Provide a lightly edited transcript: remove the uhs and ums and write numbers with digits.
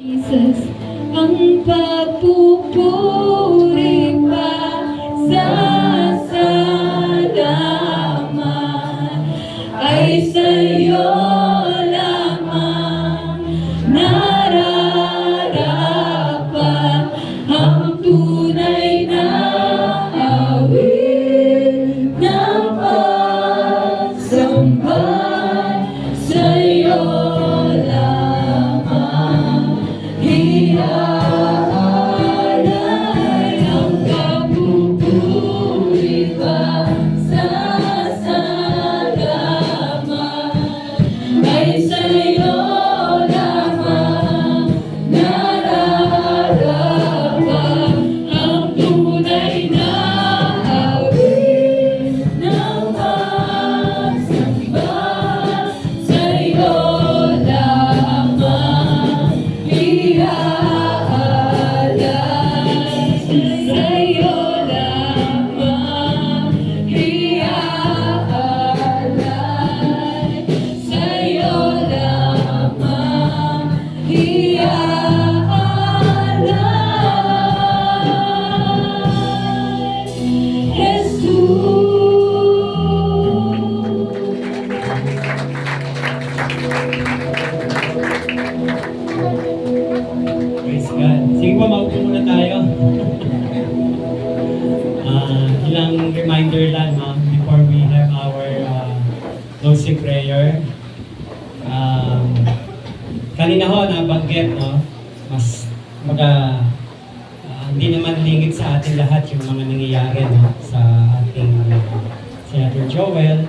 Jesus, ang pagpupuri pa sa salamat ay sa'yo lamang nararapat ang tunay na awit ng pagsamba sa'yo lamang. Iaalay ang pagpupuri pa sa salamat ay sa'yo lamang nararapat ang tunay na awit ng pagsamba sa'yo lamang. Iaalay sa'yo lamang, iaalay sa'yo lamang, iaalay, Jesus. Praise God. Sige po, maupo muna tayo. Ilang reminder lang before we have our closing prayer. Kanina ho, nabanggit, mas hindi naman lingid sa ating lahat yung mga nangyayari sa ating Senator Joel.